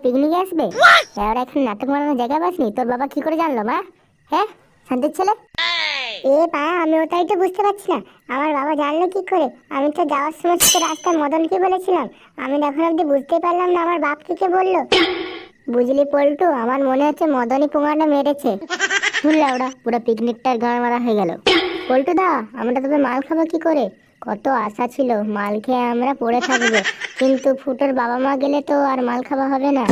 পিকনিকে আসবে? এবার এখন নাটক মারানোর জায়গা পাসনি? তোর বাবা কি করে জানলো মা? হ্যাঁ শান্তির ছেলে। এ পা আমি ওটাই তো বুঝতে পারছি না, আমার বাবা জানলো কি করে? আমি তো যাওয়ার সময় রাস্তায় মদনকে বলেছিলাম, আমি এখন অব্দি বুঝতেই পারলাম না আমার বাপ কি বললো। বুঝলি পল্টু, আমার মনে হচ্ছে মদনই পোঙাটা মেরেছে। শুনলে ওরা পুরো পিকনিকটার গান মারা হয়ে গেল। পল্টু দা, আমরা তবে মাল খাবো কি করে? কত আশা ছিল মাল খেয়ে আমরা পড়ে থাকবো, কিন্তু ফুটোর বাবা মা গেলে তো আর মাল খাওয়া হবে না।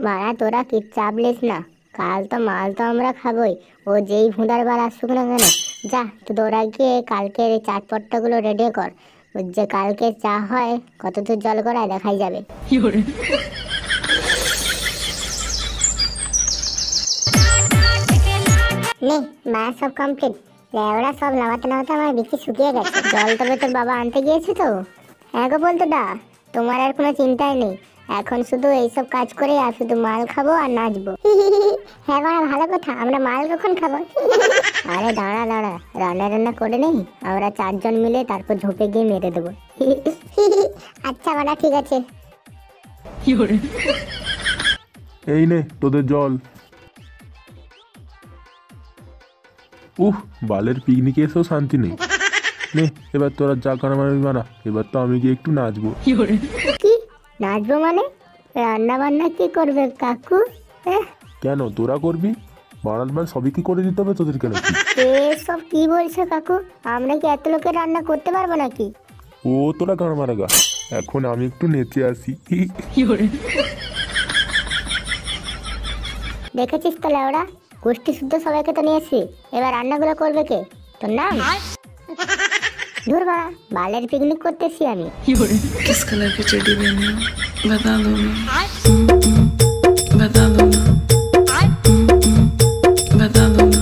মারা তোরা কি চাপ লিস না, কাল তো মাল তো আমরা খাবোই। ও যেই ভুঁড়ার বার আসুক না কেন, যা তোরা গিয়ে কালকের এই চাটপট্টাগুলো রেডি কর। যে কালকে চা হয় কত দূর জল করায় দেখাই যাবে। নে মা সব কমপ্লিট। লেওড়া সব নামাতে নামাতে আমার বিচি শুকিয়ে গেছে। জল তবে তোর বাবা আনতে গিয়েছে তো? হ্যাঁ গো বলতো দা, তোমার আর কোনো চিন্তাই নেই, এখন শুধু এইসব কাজ করে আর শুধু মাল খাবো আর নাচবো। হ্যাঁ বাড়া ভালো কথা, আমরা মাল কখন খাবো? আরে দাঁড়া দাঁড়া, রান্না রান্না করে নেই আমরা 4 জন মিলে, তারপর ঝোপে গিয়ে মেরে দেবো। আচ্ছা বাড়া ঠিক আছে। এই নে তোদের জল। বালের পিকনিকে এসেও শান্তি নেই। নে এবার তোরা যা কানা মারবি মারা, এবার তো আমি গিয়ে একটু নাচবো। কি নাচবো মানে? রান্না বান্না কি করবে কাকু? কেন তোরা করবি? বানাল মান সবই কি করে দিতে হবে তোদের? কেন সব কি বলছো কাকু? আমরা কি এত লোকের রান্না করতে পারবো নাকি? ও তোরা গান মারা গা, এখন আমি একটু নেচে আসি। দেখেছিস তো লেওড়া, গোষ্ঠী শুদ্ধ সবাইকে তো নিয়েছি, এবার রান্নাগুলো করবে কে? তোর নাম? ধুর বাড়া, বালের পিকনিক করতেছি আমি। किस कलर की चड्डी पहनी हो बता दो ना, बता दो ना, बता दो ना।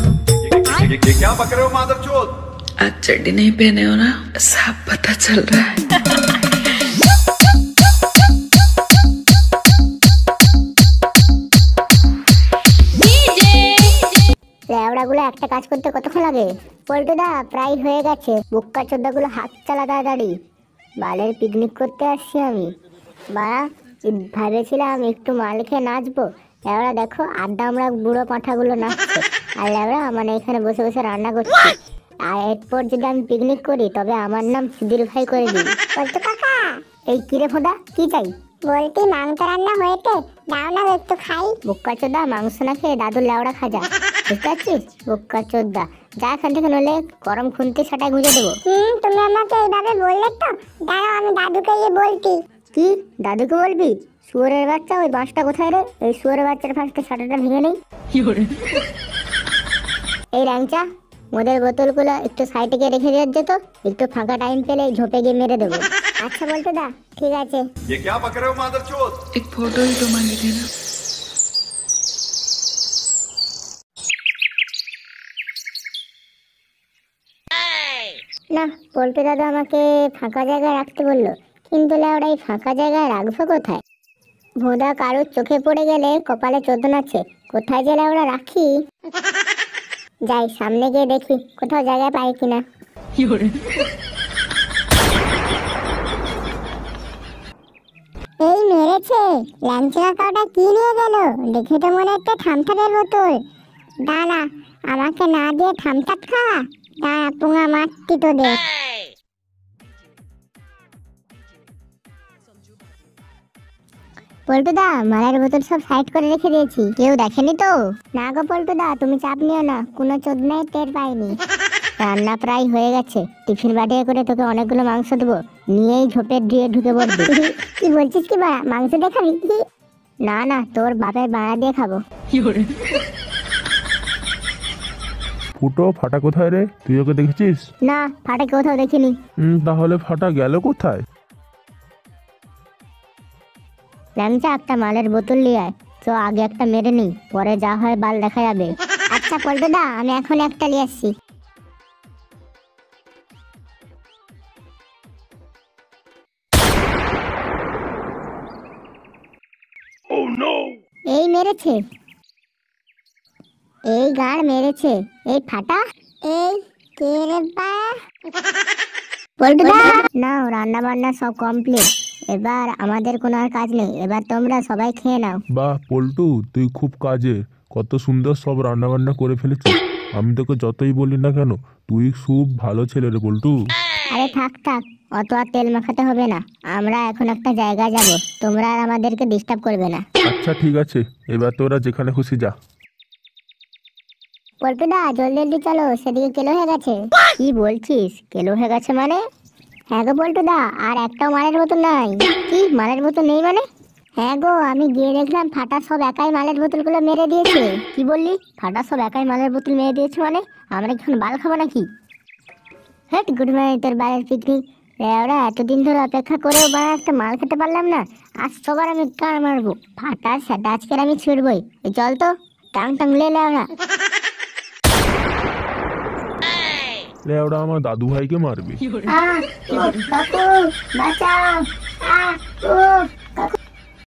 ये क्या बक रहे हो मादरचोद? आज चड्डी नहीं पहने हो ना, सब पता चल रहा है। লেওড়াগুলো একটা কাজ করতে কতক্ষণ লাগে? পল্টুদা প্রায় হয়ে গেছে, বুক্কা চোদ্দাগুলো হাত চালা তাড়াতাড়ি, বালের পিকনিক করতে আসছি আমি। বাড়া ভেবেছিলাম একটু মাল খেয়ে নাচবো, লেওড়া দেখো আড্ডা আমরা বুড়ো পাঁঠাগুলো নাচছে, আর লেওড়া মানে এখানে বসে বসে রান্না করছি। আর এরপর যদি আমি পিকনিক করি তবে আমার নাম সুধীর ভাই করে দিই। পল্টু কাকা, এই কিরে ফোঁটা কি চাই? বলতি মাংস রান্না হয়েছে, দাও না একটু খাই। বুক্কা চোদ্দা মাংস না খেয়ে দাদুর লেওড়া খাজা, বুঝতে পারছিস? বুক্কা চোদ্দা যা এখান থেকে, নলে গরম খুনতে সেটাই গুঁজে দেবো। তুমি আমাকে এইভাবে বললে তো, দাঁড়াও আমি দাদুকে গিয়ে বলছি। কি দাদুকে বলবি? শুয়োরের বাচ্চা, ওই বাঁশটা কোথায় রে? এই শুয়োরের বাচ্চার ফাঁসটা সাটাটা ভেঙে নেই। এই র্যাংচা, মদের বোতলগুলো একটু সাইডে গিয়ে রেখে দিয়ে যেত, একটু ফাঁকা টাইম পেলে ঝোপে গিয়ে মেরে দেবো। আচ্ছা বলতো দা, ঠিক আছে। ये क्या बक रहे हो मादरचोद? एक फोटो ही तो मांगी थी ना। না, পল্টু দাদা আমাকে ফাঁকা জায়গায় রাখতে বললো, কিন্তু লেওড়া এই ফাঁকা জায়গায় রাখবো কোথায়? ভোঁদা কারোর চোখে পড়ে গেলে কপালে চোদন আছে, কোথায় যে লেওড়া রাখি? যাই সামনে গিয়ে দেখি কোথাও জায়গায় পাই কিনা। এই মেরেছে ল্যাংচা কাকাটা, কি নিয়ে গেল? দেখে তো মনে হচ্ছে থামথাপের বোতল। দাঁড়া, আমাকে না দিয়ে থামথাপ খাওয়া, দাঁড়া পুঙা মারতি তোদের। পল্টুদা মালের বোতল সব সাইড করে রেখে দিয়েছি, কেউ দেখেনি তো? না গো পল্টুদা, তুমি চাপ নিও না, কোনো চোদনাই টের পাইনি। রান্না প্রায় হয়ে গেছে, টিফিন বাটিয়ে করে তোকে অনেকগুলো মাংস দেবো, নিয়েই ঝোপে দিয়ে ঢুকে পড়বি। কি বলছিস কি বাড়া, মাংস দিয়ে খাবি? না না, তোর বাপের বাড়া দিয়ে খাবো। ফুটো ফাটা কোথায় রে? তুই ওকে দেখেছিস? না, ফাটা কোথাও দেখিনি। তাহলে ফাটা গেল কোথায়? ল্যাংচা একটা মালের বোতল নিয়ে আয়, তো আগে একটা মেরে নি, পরে যা হয় বাল দেখা যাবে। আচ্ছা পল্টুদা, আমি এখন একটা নিয়ে আসছি। এই মেরেছে, এই গাড় মেরেছে, এই ফাটা। এই কে রে বা? পল্টুদা নাও, রান্না বান্না সব কমপ্লিট, এবার আমাদের কোনো আর কাজ নেই, এবার তোমরা সবাই খেয়ে নাও। বাহ পল্টু, তুই খুব কাজে, কত সুন্দর সব রান্না বান্না করে ফেলেছিস। আমি তোকে যতই বলি না কেন, তুই খুব ভালো ছেলে রে পল্টু। আরে থাক থাক, অত আর তেল মাখাতে হবে না, আমরা এখন একটা জায়গায় যাব, তোমরা আর আমাদেরকে ডিস্টার্ব করবে না। আচ্ছা ঠিক আছে, এবার তোরা যেখানে খুশি যা। পল্টুদা জলদি জলদি চলো, সেদিকে কেলো হয়ে গেছে। কি বলছিস, কেলো হয়ে গেছে মানে? হ্যাঁ গো পল্টুদা, আর একটাও মালের বোতল নাই। কি মালের বোতল নেই মানে? হ্যাঁ গো, আমি গিয়ে দেখলাম ফাটা সব একাই মালের বোতলগুলো মেরে দিয়েছে। কি বললি, ফাটা সব একাই মালের বোতল মেরে দিয়েছে মানে? আমরা কি এখন বাল খাবো নাকি? হেট গুড মর্নিং, তোর বাড়ির পিকনিক। ওরা এতদিন ধরে অপেক্ষা করেও বা একটা মাল খেতে পারলাম না, আজ সবার আমি কার মারবো, ফাটার সেটা আজকের আমি ছুড়বই। এই চল তো, টাং টাং লে ওরা। ওরা আমার দাদু ভাইকে মারবে। কাকু বাঁচাও, কাকু